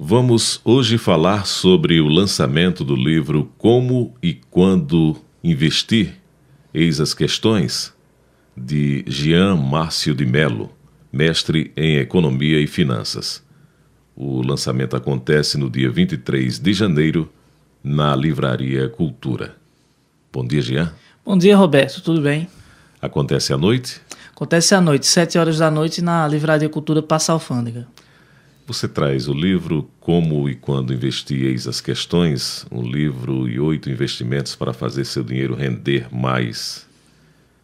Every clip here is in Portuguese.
Vamos hoje falar sobre o lançamento do livro Como e Quando Investir? Eis as questões, de Jean Márcio de Mello, mestre em Economia e Finanças. O lançamento acontece no dia 23 de janeiro, na Livraria Cultura. Bom dia, Jean. Bom dia, Roberto. Tudo bem? Acontece à noite? Acontece à noite, 7 horas da noite, na Livraria Cultura Passa Alfândega. Você traz o livro Como e Quando Investir? Eis as questões, um livro e 8 investimentos para fazer seu dinheiro render mais.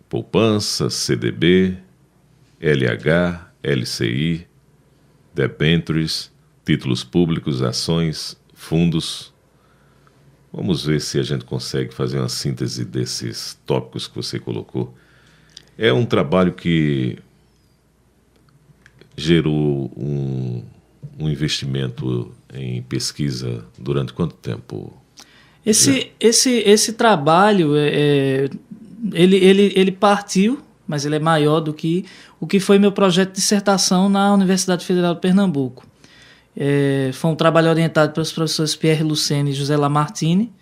Poupança, CDB, LH, LCI, debêntures, títulos públicos, ações, fundos. Vamos ver se a gente consegue fazer uma síntese desses tópicos que você colocou. É um trabalho que gerou um investimento em pesquisa durante quanto tempo? Esse trabalho, ele partiu, mas ele é maior do que o que foi meu projeto de dissertação na Universidade Federal de Pernambuco. Foi um trabalho orientado pelos professores Pierre Lucene e José Lamartine,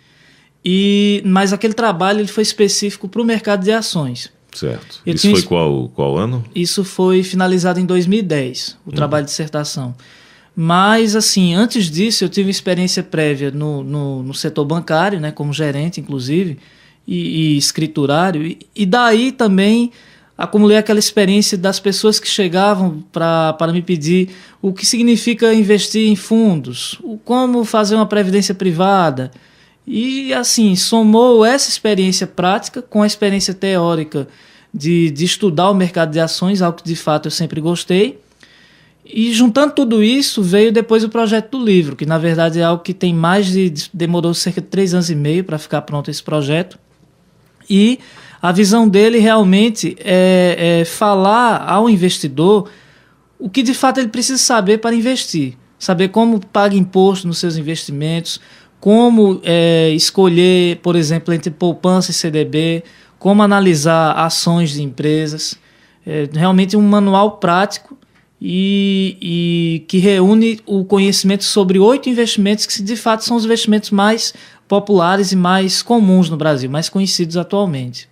mas aquele trabalho ele foi específico para o mercado de ações. Certo. Isso foi qual ano? Isso foi finalizado em 2010, o trabalho de dissertação. Mas, assim, antes disso, eu tive experiência prévia no setor bancário, né, como gerente, inclusive, e escriturário. E daí também acumulei aquela experiência das pessoas que chegavam para me pedir o que significa investir em fundos, como fazer uma previdência privada. E, assim, somou essa experiência prática com a experiência teórica de estudar o mercado de ações, algo que, de fato, eu sempre gostei. E juntando tudo isso, veio depois o projeto do livro, que na verdade é algo que tem demorou cerca de 3 anos e meio para ficar pronto esse projeto. E a visão dele realmente é falar ao investidor o que de fato ele precisa saber para investir. Saber como paga imposto nos seus investimentos, como escolher, por exemplo, entre poupança e CDB, como analisar ações de empresas. Realmente um manual prático e que reúne o conhecimento sobre 8 investimentos que de fato são os investimentos mais populares e mais comuns no Brasil, mais conhecidos atualmente.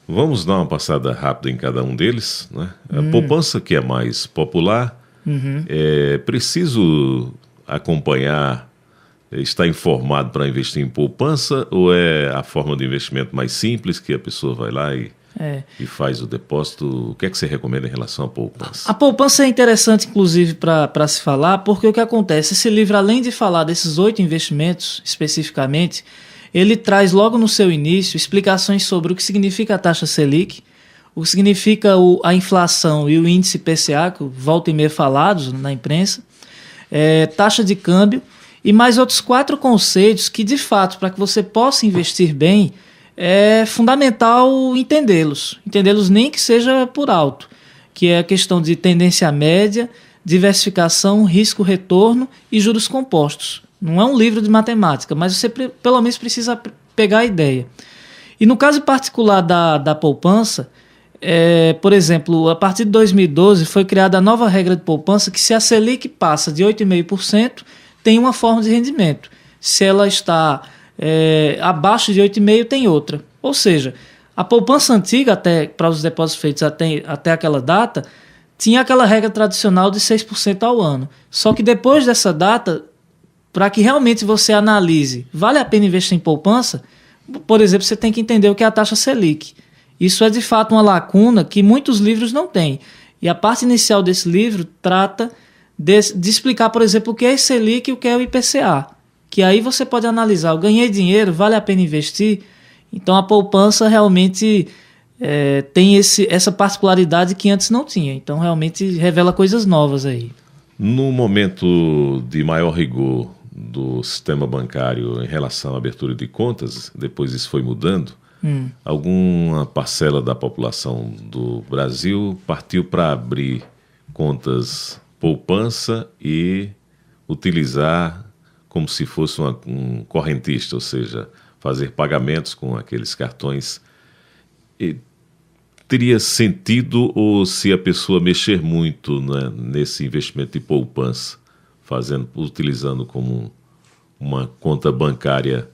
Vamos dar uma passada rápida em cada um deles, né? A poupança, que é mais popular, é preciso acompanhar, estar informado para investir em poupança, ou é a forma de investimento mais simples, que a pessoa vai lá e faz o depósito? O que é que você recomenda em relação à poupança? A poupança é interessante, inclusive, para se falar, porque o que acontece? Esse livro, além de falar desses 8 investimentos especificamente, ele traz logo no seu início explicações sobre o que significa a taxa Selic, o que significa a inflação e o índice IPCA, que volta e meia falados na imprensa, taxa de câmbio e mais outros 4 conceitos que, de fato, para que você possa investir bem, é fundamental entendê-los nem que seja por alto, que é a questão de tendência média, diversificação, risco-retorno e juros compostos. Não é um livro de matemática, mas você pelo menos precisa pegar a ideia. E no caso particular da poupança, por exemplo, a partir de 2012 foi criada a nova regra de poupança que, se a Selic passa de 8,5%, tem uma forma de rendimento. Se ela está abaixo de 8,5% tem outra. Ou seja, a poupança antiga, até para os depósitos feitos até aquela data, tinha aquela regra tradicional de 6% ao ano. Só que depois dessa data, para que realmente você analise, vale a pena investir em poupança, por exemplo, você tem que entender o que é a taxa Selic. Isso é de fato uma lacuna que muitos livros não têm. E a parte inicial desse livro trata de explicar, por exemplo, o que é a Selic e o que é o IPCA. Que aí você pode analisar, eu ganhei dinheiro, vale a pena investir? Então a poupança realmente tem essa particularidade que antes não tinha. Então realmente revela coisas novas aí. No momento de maior rigor do sistema bancário em relação à abertura de contas, depois isso foi mudando, alguma parcela da população do Brasil partiu para abrir contas poupança e utilizar como se fosse um correntista, ou seja, fazer pagamentos com aqueles cartões. E teria sentido, ou se a pessoa mexer muito, né, nesse investimento de poupança, utilizando como uma conta bancária,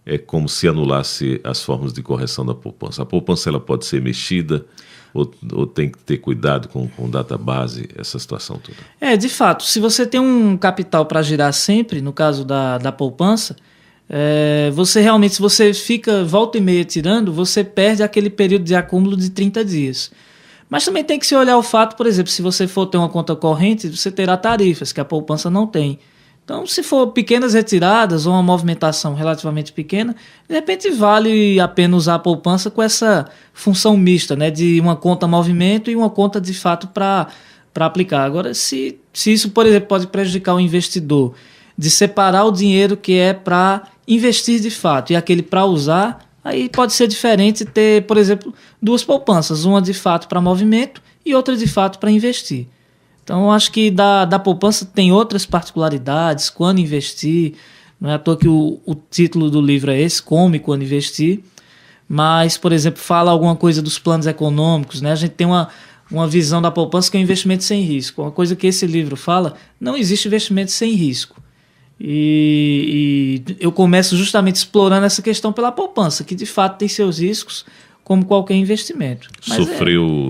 é como se anulasse as formas de correção da poupança. A poupança ela pode ser mexida ou tem que ter cuidado com database, essa situação toda? De fato, se você tem um capital para girar sempre, no caso da poupança, você realmente, se você fica volta e meia tirando, você perde aquele período de acúmulo de 30 dias. Mas também tem que se olhar o fato, por exemplo, se você for ter uma conta corrente, você terá tarifas que a poupança não tem. Então, se for pequenas retiradas ou uma movimentação relativamente pequena, de repente vale a pena usar a poupança com essa função mista, né, de uma conta movimento e uma conta de fato para aplicar. Agora, se isso, por exemplo, pode prejudicar o investidor, de separar o dinheiro que é para investir de fato e aquele para usar, aí pode ser diferente ter, por exemplo, duas poupanças, uma de fato para movimento e outra de fato para investir. Então, eu acho que da poupança tem outras particularidades, quando investir. Não é à toa que o título do livro é esse, Como e Quando Investir. Mas, por exemplo, fala alguma coisa dos planos econômicos, né? A gente tem uma visão da poupança que é um investimento sem risco. Uma coisa que esse livro fala, não existe investimento sem risco. E eu começo justamente explorando essa questão pela poupança, que de fato tem seus riscos, como qualquer investimento. Mas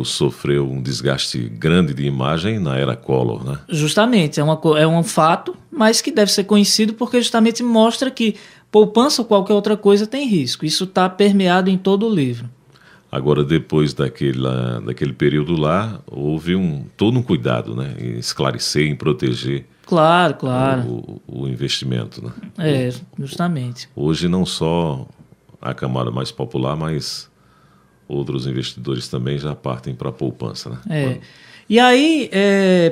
sofreu um desgaste grande de imagem na era Collor, né? Justamente, é um fato, mas que deve ser conhecido porque justamente mostra que poupança ou qualquer outra coisa tem risco. Isso está permeado em todo o livro. Agora, depois daquele período lá, houve todo um cuidado, né? Em esclarecer, em proteger. Claro. O investimento, né? Justamente. Hoje não só a camada mais popular, mas outros investidores também já partem para a poupança, né? E aí,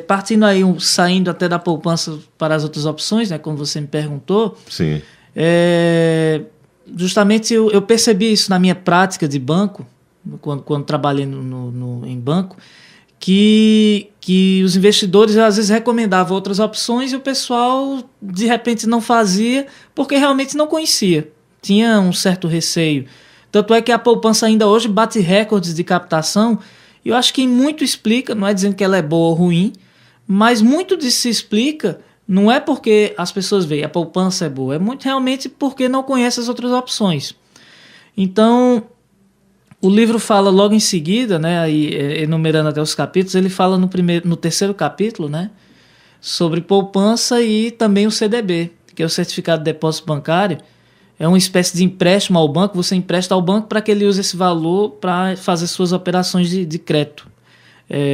partindo aí, saindo até da poupança para as outras opções, né, como você me perguntou, sim. Justamente eu percebi isso na minha prática de banco, quando trabalhei em banco, que os investidores às vezes recomendavam outras opções e o pessoal de repente não fazia porque realmente não conhecia, tinha um certo receio. Tanto é que a poupança ainda hoje bate recordes de captação e eu acho que muito explica, não é dizendo que ela é boa ou ruim, mas muito disso se explica não é porque as pessoas veem a poupança é boa, é muito realmente porque não conhece as outras opções. Então, o livro fala logo em seguida, né, aí, enumerando até os capítulos, ele fala no terceiro capítulo, né, sobre poupança e também o CDB, que é o Certificado de Depósito Bancário. É uma espécie de empréstimo ao banco, você empresta ao banco para que ele use esse valor para fazer suas operações de crédito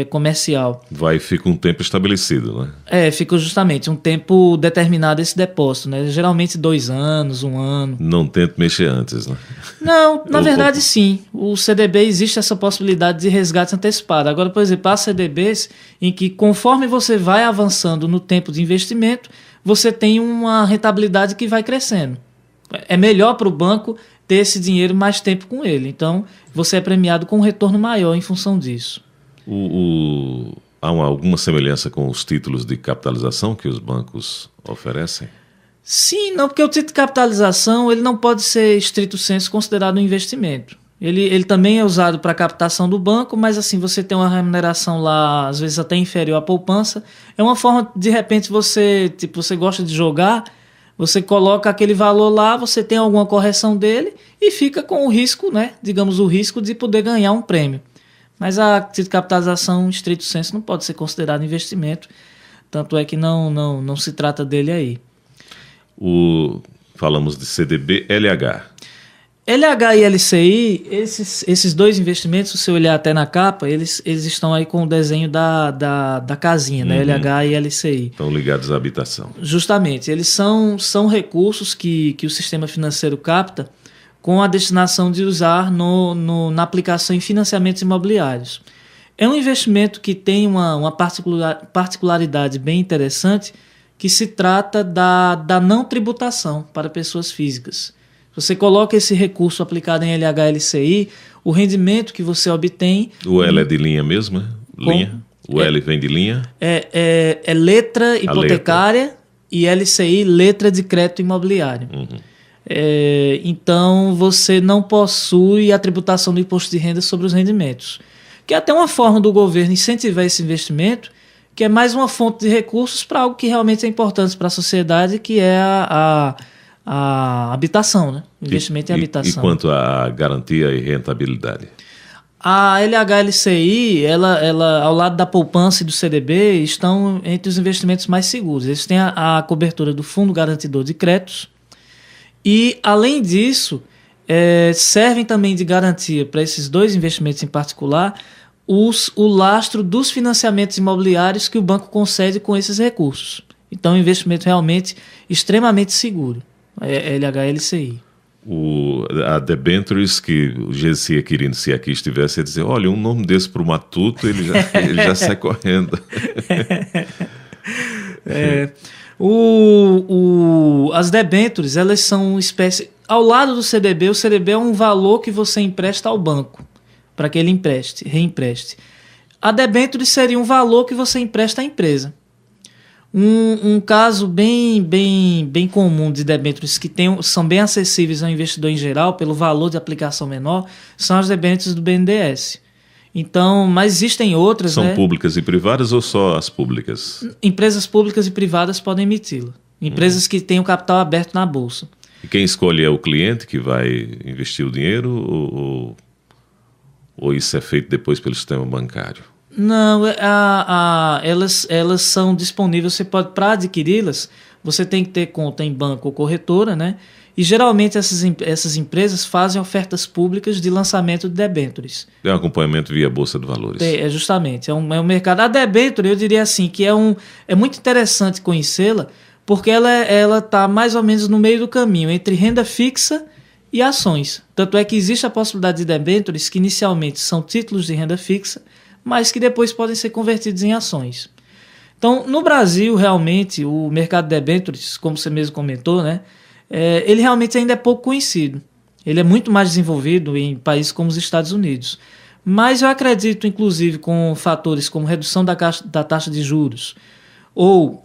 comercial. Fica um tempo estabelecido, né? Fica justamente um tempo determinado esse depósito, né? Geralmente 2 anos, 1 ano. Não tento mexer antes, né? Não, na verdade sim. O CDB existe essa possibilidade de resgate antecipado. Agora, por exemplo, há CDBs em que conforme você vai avançando no tempo de investimento, você tem uma rentabilidade que vai crescendo. É melhor para o banco ter esse dinheiro mais tempo com ele. Então, você é premiado com um retorno maior em função disso. Há alguma semelhança com os títulos de capitalização que os bancos oferecem? Sim, não, porque o título de capitalização ele não pode ser, estrito sensu, considerado um investimento. Ele também é usado para a captação do banco, mas assim, você tem uma remuneração lá, às vezes até inferior à poupança. É uma forma, de repente, você gosta de jogar, você coloca aquele valor lá, você tem alguma correção dele e fica com o risco, né? Digamos, o risco de poder ganhar um prêmio. Mas a título de capitalização, estrito sensu, não pode ser considerado investimento, tanto é que não se trata dele aí. Falamos de CDB, LH. LH e LCI, esses dois investimentos, se você olhar até na capa, eles estão aí com o desenho da casinha, né? LH e LCI. Estão ligados à habitação. Justamente, eles são recursos que o sistema financeiro capta com a destinação de usar na aplicação em financiamentos imobiliários. É um investimento que tem uma particularidade bem interessante, que se trata da não tributação para pessoas físicas. Você coloca esse recurso aplicado em LH e LCI, o rendimento que você obtém... O L é de linha mesmo, né? Linha. O L vem de linha. É letra hipotecária e LCI, letra de crédito imobiliário. Então, você não possui a tributação do imposto de renda sobre os rendimentos. Que é até uma forma do governo incentivar esse investimento, que é mais uma fonte de recursos para algo que realmente é importante para a sociedade, que é a habitação, né? Investimento em habitação. E quanto à garantia e rentabilidade? A LHLCI, ela, ao lado da poupança e do CDB, estão entre os investimentos mais seguros. Eles têm a cobertura do Fundo Garantidor de Créditos e, além disso, servem também de garantia para esses dois investimentos em particular o lastro dos financiamentos imobiliários que o banco concede com esses recursos. Então, é um investimento realmente extremamente seguro, a LHLCI. A debentures que o GC querendo, se aqui estivesse, ia dizer, olha, um nome desse para o Matuto, ele já sai correndo. As debentures, elas são uma espécie... Ao lado do CDB, o CDB é um valor que você empresta ao banco, para que ele reempreste. A debentures seria um valor que você empresta à empresa. Um caso bem comum de debêntures que são bem acessíveis ao investidor em geral, pelo valor de aplicação menor, são as debêntures do BNDES. Então, mas existem outras. São públicas e privadas ou só as públicas? Empresas públicas e privadas podem emiti-la. Empresas que têm o capital aberto na Bolsa. E quem escolhe é o cliente que vai investir o dinheiro ou isso é feito depois pelo sistema bancário? Não, elas são disponíveis. Você pode, para adquiri-las, você tem que ter conta em banco ou corretora, né? E geralmente essas empresas fazem ofertas públicas de lançamento de debêntures. É um acompanhamento via Bolsa de Valores. Justamente, é um mercado. A debênture, eu diria assim, que é muito interessante conhecê-la, porque ela está mais ou menos no meio do caminho entre renda fixa e ações. Tanto é que existe a possibilidade de debêntures que inicialmente são títulos de renda fixa, mas que depois podem ser convertidos em ações. Então, no Brasil, realmente, o mercado de debêntures, como você mesmo comentou, né, ele realmente ainda é pouco conhecido. Ele é muito mais desenvolvido em países como os Estados Unidos. Mas eu acredito, inclusive, com fatores como redução da taxa de juros ou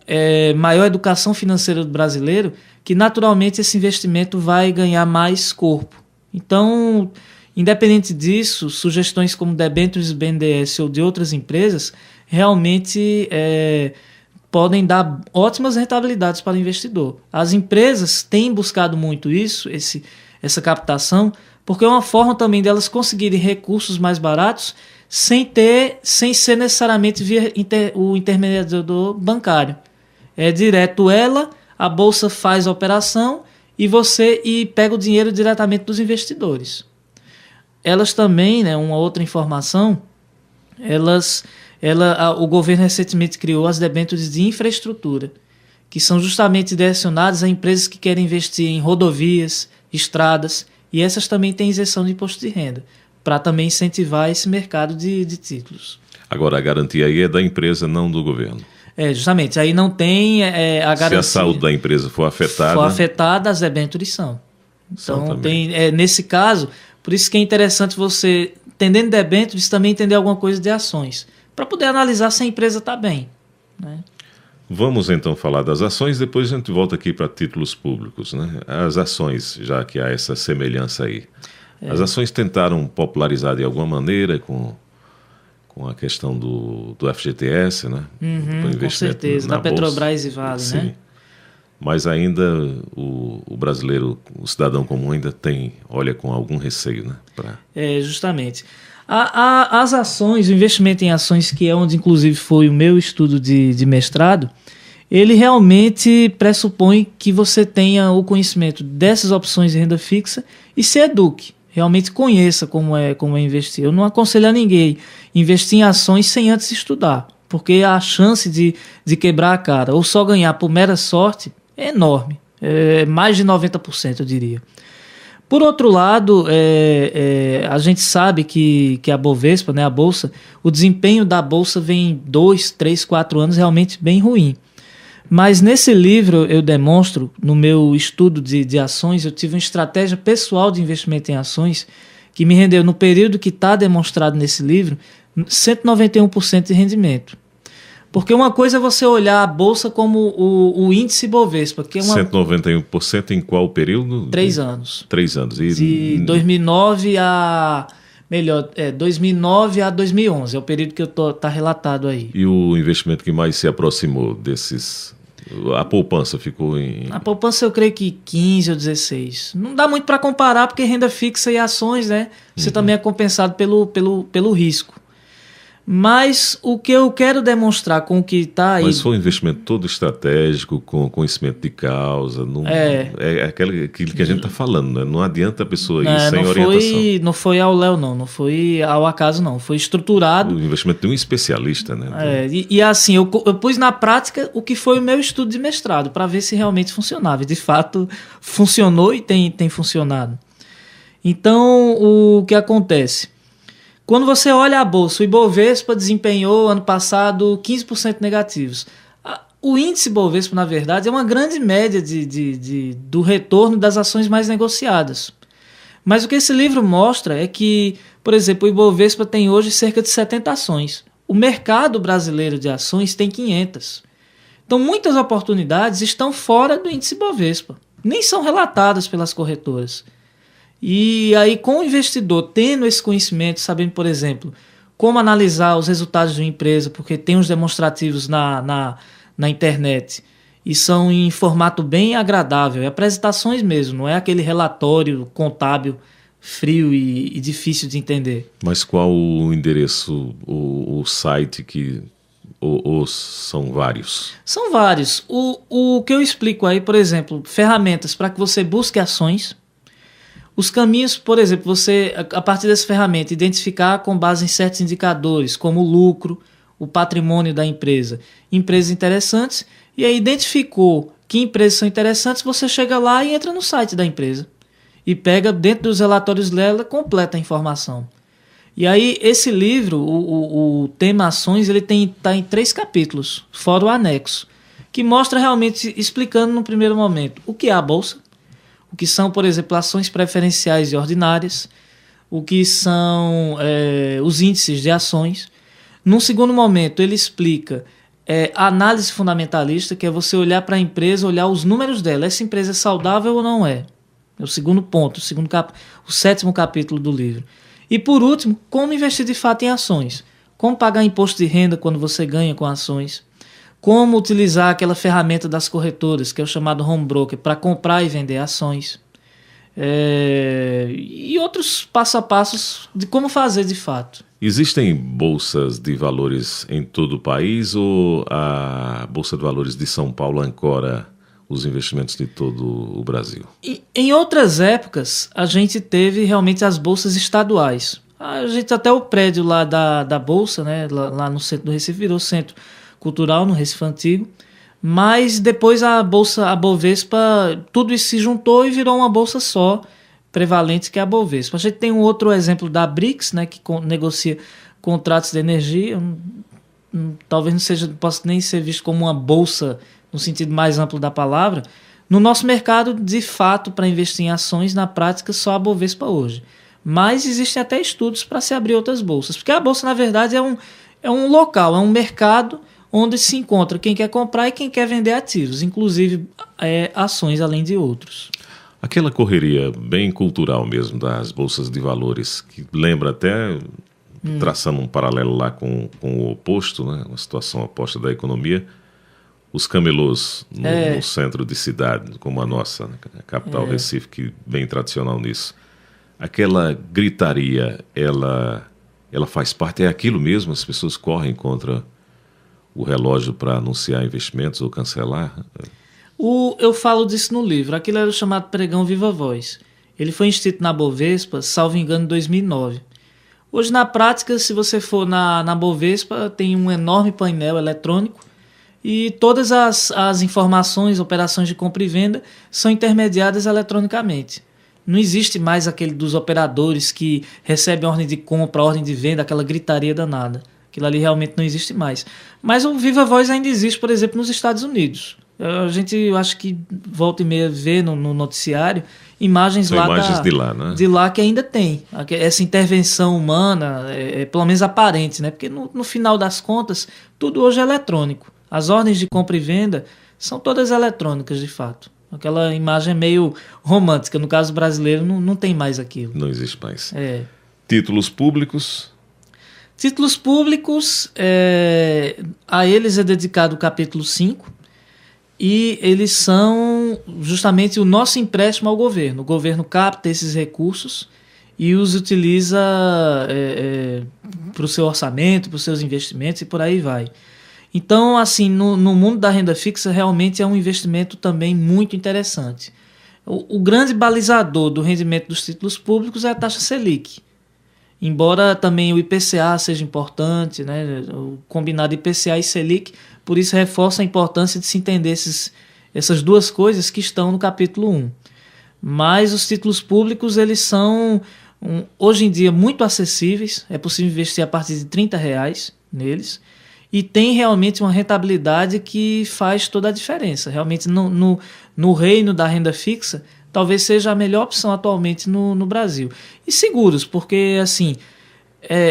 maior educação financeira do brasileiro, que naturalmente esse investimento vai ganhar mais corpo. Então, independente disso, sugestões como debêntures do BNDES ou de outras empresas realmente podem dar ótimas rentabilidades para o investidor. As empresas têm buscado muito essa captação, porque é uma forma também delas conseguirem recursos mais baratos sem ser necessariamente via o intermediador bancário. É direto a Bolsa faz a operação e pega o dinheiro diretamente dos investidores. Elas também, né, uma outra informação, o governo recentemente criou as debêntures de infraestrutura, que são justamente direcionadas a empresas que querem investir em rodovias, estradas, e essas também têm isenção de imposto de renda, para também incentivar esse mercado de títulos. Agora, a garantia aí é da empresa, não do governo. Justamente, aí não tem a garantia. Se a saúde da empresa for afetada... as debêntures são. Então, nesse caso, por isso que é interessante você, entendendo debêntures, também entender alguma coisa de ações, para poder analisar se a empresa está bem, né? Vamos então falar das ações, depois a gente volta aqui para títulos públicos, né? As ações, já que há essa semelhança aí. As ações tentaram popularizar de alguma maneira com a questão do FGTS, né? Com certeza, da Petrobras e Vale, sim, né? Mas ainda o brasileiro, o cidadão comum ainda olha com algum receio, né? Justamente. As ações, o investimento em ações, que é onde inclusive foi o meu estudo de mestrado, ele realmente pressupõe que você tenha o conhecimento dessas opções de renda fixa e se eduque. Realmente conheça como é investir. Eu não aconselho a ninguém investir em ações sem antes estudar, porque a chance de quebrar a cara ou só ganhar por mera sorte é enorme, mais de 90%, eu diria. Por outro lado, a gente sabe que a Bovespa, né, a Bolsa, o desempenho da Bolsa vem 2, 3, 4 anos realmente bem ruim. Mas nesse livro eu demonstro, no meu estudo de ações, eu tive uma estratégia pessoal de investimento em ações que me rendeu, no período que está demonstrado nesse livro, 191% de rendimento. Porque uma coisa é você olhar a Bolsa como o índice Bovespa, que é 191% em qual período? 3 anos. 3 anos. De 2009 a melhor, 2009 a 2011, é o período que tá relatado aí. E o investimento que mais se aproximou desses... A poupança ficou em... A poupança eu creio que 15 ou 16. Não dá muito para comparar, porque renda fixa e ações, né? Você também é compensado pelo risco. Mas o que eu quero demonstrar com o que está aí... Mas foi um investimento todo estratégico, com conhecimento de causa. Não, é aquilo que a gente está falando, né? Não adianta a pessoa ir sem orientação. Não foi ao léu, não foi ao acaso, não. Foi estruturado. O investimento de um especialista, né? E assim, eu pus na prática o que foi o meu estudo de mestrado, para ver se realmente funcionava. E de fato, funcionou e tem funcionado. Então, o que acontece? Quando você olha a bolsa, o Ibovespa desempenhou ano passado 15% negativos. O índice Ibovespa, na verdade, é uma grande média do retorno das ações mais negociadas. Mas o que esse livro mostra é que, por exemplo, o Ibovespa tem hoje cerca de 70 ações. O mercado brasileiro de ações tem 500. Então, muitas oportunidades estão fora do índice Ibovespa. Nem são relatadas pelas corretoras. E aí, com o investidor tendo esse conhecimento, sabendo, por exemplo, como analisar os resultados de uma empresa, porque tem uns demonstrativos na internet e são em formato bem agradável, é apresentações mesmo, não é aquele relatório contábil frio e difícil de entender. Mas qual o endereço, o site que... Ou são vários? São vários. O que eu explico aí, por exemplo, ferramentas para que você busque ações. Os caminhos, por exemplo, você, a partir dessa ferramenta, identificar com base em certos indicadores, como o lucro, o patrimônio da empresa, empresas interessantes, e aí identificou que empresas são interessantes, você chega lá e entra no site da empresa. E pega dentro dos relatórios dela, completa a informação. E aí esse livro, o tema ações, ele está em 3 capítulos, fora o anexo, que mostra realmente, explicando no primeiro momento, o que é a Bolsa, o que são, por exemplo, ações preferenciais e ordinárias, o que são os índices de ações. Num segundo momento, ele explica a análise fundamentalista, que é você olhar para a empresa, olhar os números dela. Essa empresa é saudável ou não é? É o segundo ponto, o 7º capítulo do livro. E, por último, como investir de fato em ações. Como pagar imposto de renda quando você ganha com ações. Como utilizar aquela ferramenta das corretoras, que é o chamado home broker, para comprar e vender ações. E outros passo a passos de como fazer de fato. Existem bolsas de valores em todo o país ou a Bolsa de Valores de São Paulo ancora os investimentos de todo o Brasil? Em outras épocas, a gente teve realmente as bolsas estaduais. A gente até o prédio lá da Bolsa, né, lá no centro do Recife, virou centro cultural no Recife Antigo, mas depois a Bovespa, tudo isso se juntou e virou uma bolsa só, prevalente, que é a Bovespa. A gente tem um outro exemplo da BRICS, né, que negocia contratos de energia, talvez não seja, possa nem ser visto como uma bolsa no sentido mais amplo da palavra. No nosso mercado, de fato, para investir em ações, na prática, só a Bovespa hoje. Mas existem até estudos para se abrir outras bolsas, porque a bolsa, na verdade, é um local, é um mercado onde se encontra quem quer comprar e quem quer vender ativos, inclusive ações, além de outros. Aquela correria bem cultural mesmo das bolsas de valores, que lembra até, traçando um paralelo lá com o oposto, né, uma situação oposta da economia, os camelôs no centro de cidade, como a nossa, né, a capital Recife, que bem tradicional nisso. Aquela gritaria, ela faz parte, é aquilo mesmo, as pessoas correm contra o relógio para anunciar investimentos ou cancelar? Eu falo disso no livro. Aquilo era o chamado pregão Viva Voz. Ele foi instituído na Bovespa, salvo engano, em 2009. Hoje, na prática, se você for na Bovespa, tem um enorme painel eletrônico e todas as informações, operações de compra e venda são intermediadas eletronicamente. Não existe mais aquele dos operadores que recebem ordem de compra, ordem de venda, aquela gritaria danada. Aquilo ali realmente não existe mais. Mas o Viva Voz ainda existe, por exemplo, nos Estados Unidos. A gente, eu acho que volta e meia vê no noticiário imagens lá de lá, né? De lá que ainda tem. Essa intervenção humana, pelo menos aparente, né? Porque no final das contas, tudo hoje é eletrônico. As ordens de compra e venda são todas eletrônicas, de fato. Aquela imagem é meio romântica. No caso brasileiro, não tem mais aquilo. Não existe mais. Títulos públicos. Títulos públicos, a eles é dedicado o capítulo 5, e eles são justamente o nosso empréstimo ao governo. O governo capta esses recursos e os utiliza para o seu orçamento, para os seus investimentos e por aí vai. Então, assim, no mundo da renda fixa, realmente é um investimento também muito interessante. O grande balizador do rendimento dos títulos públicos é a taxa Selic. Embora também o IPCA seja importante, né, o combinado IPCA e Selic, por isso reforça a importância de se entender essas duas coisas que estão no capítulo 1. Mas os títulos públicos, eles são, hoje em dia, muito acessíveis, é possível investir a partir de R$30 neles, e tem realmente uma rentabilidade que faz toda a diferença. Realmente, no reino da renda fixa, talvez seja a melhor opção atualmente no Brasil. E seguros, porque assim,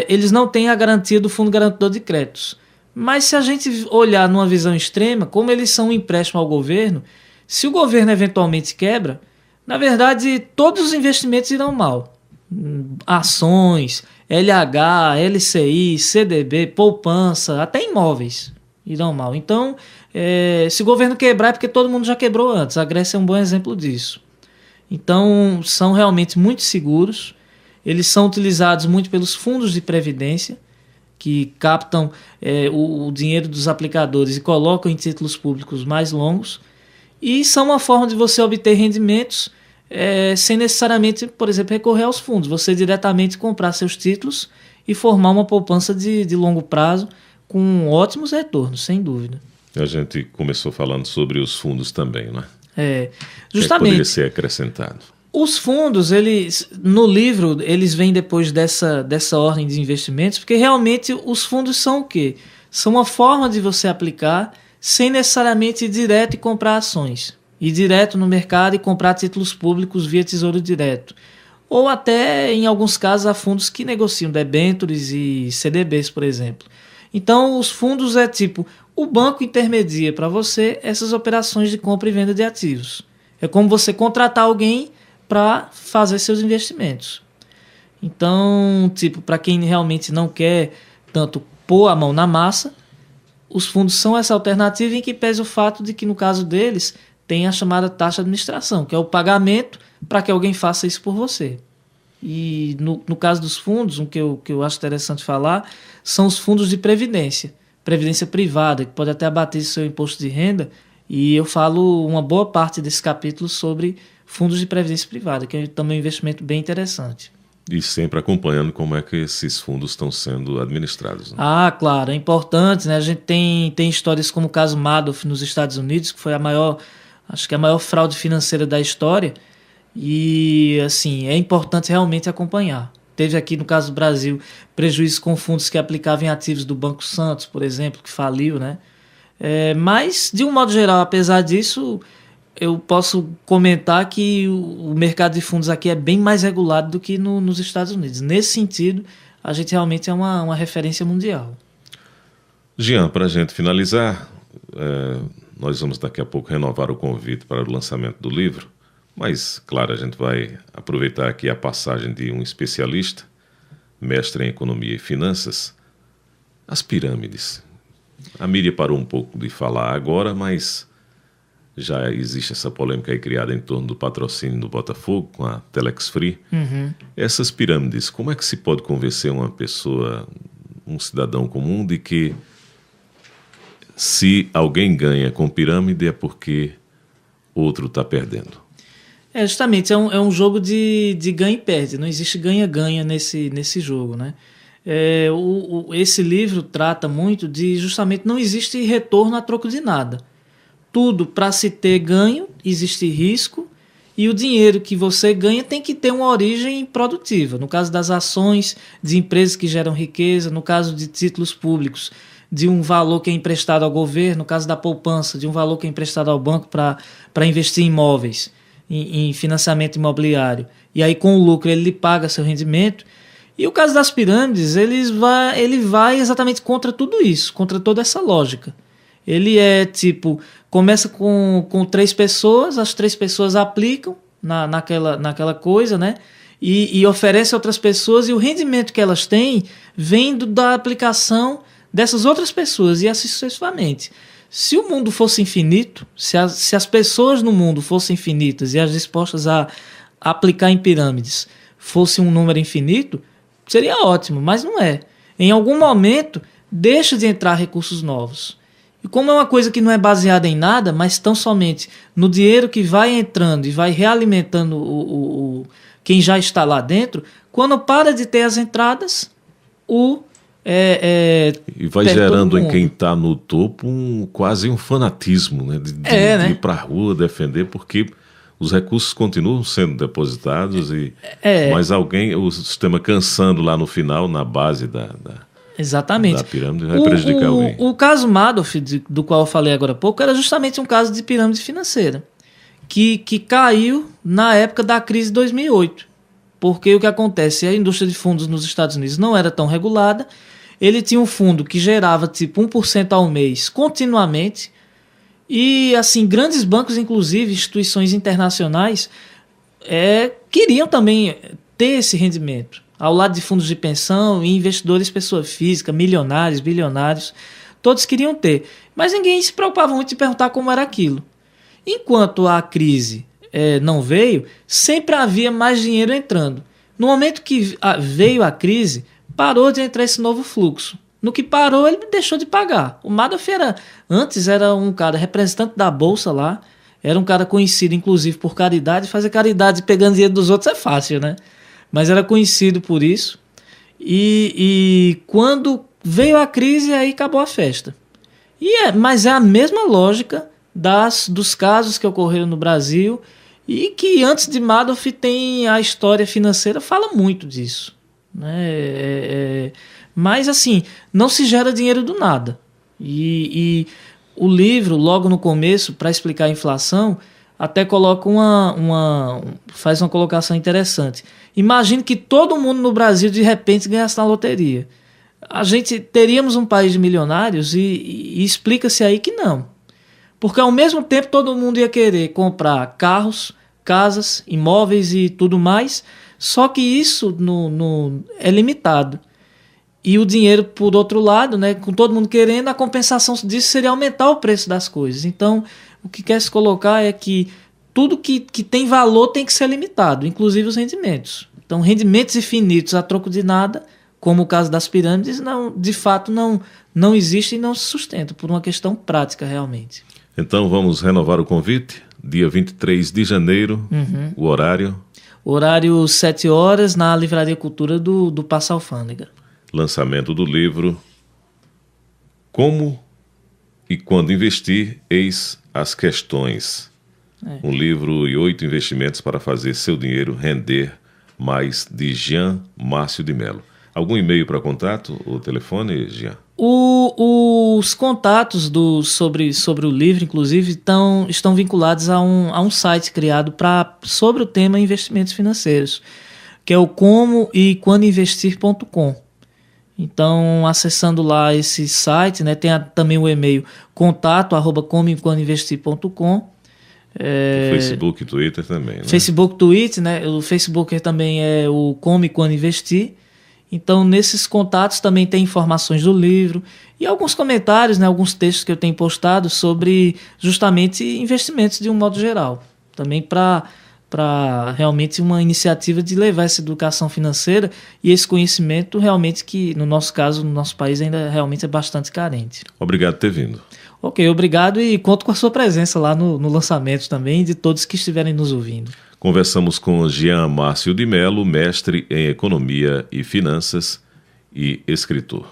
eles não têm a garantia do Fundo Garantidor de Créditos. Mas se a gente olhar numa visão extrema, como eles são um empréstimo ao governo, se o governo eventualmente quebra, na verdade todos os investimentos irão mal. Ações, LH, LCI, CDB, poupança, até imóveis irão mal. Então, se o governo quebrar é porque todo mundo já quebrou antes. A Grécia é um bom exemplo disso. Então, são realmente muito seguros. Eles são utilizados muito pelos fundos de previdência, que captam o dinheiro dos aplicadores e colocam em títulos públicos mais longos. E são uma forma de você obter rendimentos sem necessariamente, por exemplo, recorrer aos fundos. Você diretamente comprar seus títulos e formar uma poupança de longo prazo com ótimos retornos, sem dúvida. A gente começou falando sobre os fundos também, não é? Justamente. Poderia ser acrescentado. Os fundos, no livro, eles vêm depois dessa ordem de investimentos, porque realmente os fundos são o quê? São uma forma de você aplicar sem necessariamente ir direto e comprar ações. Ir direto no mercado e comprar títulos públicos via Tesouro Direto. Ou até, em alguns casos, há fundos que negociam debêntures e CDBs, por exemplo. Então, os fundos tipo... O banco intermedia para você essas operações de compra e venda de ativos. É como você contratar alguém para fazer seus investimentos. Então, para quem realmente não quer tanto pôr a mão na massa, os fundos são essa alternativa, em que pese o fato de que, no caso deles, tem a chamada taxa de administração, que é o pagamento para que alguém faça isso por você. E no caso dos fundos, que eu acho interessante falar, são os fundos de previdência privada, que pode até abater seu imposto de renda, e eu falo uma boa parte desse capítulo sobre fundos de previdência privada, que é também um investimento bem interessante. E sempre acompanhando como é que esses fundos estão sendo administrados, né? Claro, é importante, né? A gente tem histórias como o caso Madoff nos Estados Unidos, que foi a maior fraude financeira da história, e assim, é importante realmente acompanhar. Teve aqui, no caso do Brasil, prejuízos com fundos que aplicavam em ativos do Banco Santos, por exemplo, que faliu, né? Mas, de um modo geral, apesar disso, eu posso comentar que o mercado de fundos aqui é bem mais regulado do que nos Estados Unidos. Nesse sentido, a gente realmente é uma referência mundial. Jean, para a gente finalizar, nós vamos daqui a pouco renovar o convite para o lançamento do livro. Mas, claro, a gente vai aproveitar aqui a passagem de um especialista, mestre em economia e finanças, as pirâmides. A mídia parou um pouco de falar agora, mas já existe essa polêmica aí criada em torno do patrocínio do Botafogo com a Telex Free. Uhum. Essas pirâmides, como é que se pode convencer uma pessoa, um cidadão comum, de que se alguém ganha com pirâmide é porque outro está perdendo? Justamente, é um jogo de ganha e perde, não existe ganha-ganha nesse jogo, né? Esse livro trata muito de, justamente, não existe retorno a troco de nada. Tudo, para se ter ganho, existe risco, e o dinheiro que você ganha tem que ter uma origem produtiva. No caso das ações de empresas que geram riqueza, no caso de títulos públicos, de um valor que é emprestado ao governo, no caso da poupança, de um valor que é emprestado ao banco para investir em imóveis, em financiamento imobiliário, e aí com o lucro ele lhe paga seu rendimento. E o caso das pirâmides, ele vai exatamente contra tudo isso, contra toda essa lógica. Ele começa com 3 pessoas, as 3 pessoas aplicam naquela coisa, né? e oferece a outras pessoas, e o rendimento que elas têm vem da aplicação dessas outras pessoas, e assim sucessivamente. Se o mundo fosse infinito, se as pessoas no mundo fossem infinitas e as dispostas a aplicar em pirâmides fosse um número infinito, seria ótimo, mas não é. Em algum momento, deixa de entrar recursos novos. E como é uma coisa que não é baseada em nada, mas tão somente no dinheiro que vai entrando e vai realimentando quem já está lá dentro, quando para de ter as entradas, e vai gerando em quem está no topo quase um fanatismo, né? De ir para a rua defender, porque os recursos continuam sendo depositados, mas o sistema cansando lá no final, na base Exatamente. Da pirâmide, vai prejudicar alguém. O caso Madoff, do qual eu falei agora há pouco, era justamente um caso de pirâmide financeira, que caiu na época da crise de 2008. Porque o que acontece, a indústria de fundos nos Estados Unidos não era tão regulada, ele tinha um fundo que gerava tipo 1% ao mês continuamente, e assim, grandes bancos, inclusive instituições internacionais, queriam também ter esse rendimento, ao lado de fundos de pensão e investidores pessoa física, milionários, bilionários, todos queriam ter, mas ninguém se preocupava muito de perguntar como era aquilo. Enquanto a crise não veio, sempre havia mais dinheiro entrando. No momento que veio a crise, parou de entrar esse novo fluxo. No que parou, ele deixou de pagar. O Madoff antes era um cara representante da Bolsa lá, era um cara conhecido, inclusive, por caridade. Fazer caridade pegando dinheiro dos outros é fácil, né? Mas era conhecido por isso. E quando veio a crise, aí acabou a festa. Mas é a mesma lógica dos casos que ocorreram no Brasil, e que antes de Madoff tem a história financeira, fala muito disso, né? Mas assim, não se gera dinheiro do nada. E o livro, logo no começo, para explicar a inflação, até coloca faz uma colocação interessante. Imagine que todo mundo no Brasil de repente ganhasse na loteria. A gente teríamos um país de milionários, e explica-se aí que não. Porque ao mesmo tempo todo mundo ia querer comprar carros, casas, imóveis e tudo mais, só que isso é limitado. E o dinheiro, por outro lado, né, com todo mundo querendo, a compensação disso seria aumentar o preço das coisas. Então, o que quer se colocar é que tudo que tem valor tem que ser limitado, inclusive os rendimentos. Então, rendimentos infinitos a troco de nada, como o caso das pirâmides, de fato não existe e não se sustenta, por uma questão prática realmente. Então vamos renovar o convite, dia 23 de janeiro, o horário? Horário 7 horas, na Livraria Cultura do Passa Alfândega. Lançamento do livro Como e Quando Investir, Eis as Questões. Um livro e 8 investimentos para fazer seu dinheiro render mais, de Jean Márcio de Mello. Algum e-mail para contato ou telefone, Jean? Os contatos sobre o livro, inclusive, estão vinculados a um site criado sobre o tema investimentos financeiros, que é o como e quando investir.com. Então, acessando lá esse site, né, tem também o e-mail contato@comoequandoinvestir.com. Facebook e Twitter também, né? Facebook, Twitter, né? O Facebook também é o Como e Quando Investir. Então, nesses contatos também tem informações do livro e alguns comentários, né, alguns textos que eu tenho postado sobre justamente investimentos de um modo geral. Também para realmente uma iniciativa de levar essa educação financeira e esse conhecimento realmente que, no nosso caso, no nosso país, ainda realmente é bastante carente. Obrigado por ter vindo. Ok, obrigado, e conto com a sua presença lá no lançamento também, de todos que estiverem nos ouvindo. Conversamos com Jean Márcio de Mello, mestre em Economia e Finanças e escritor.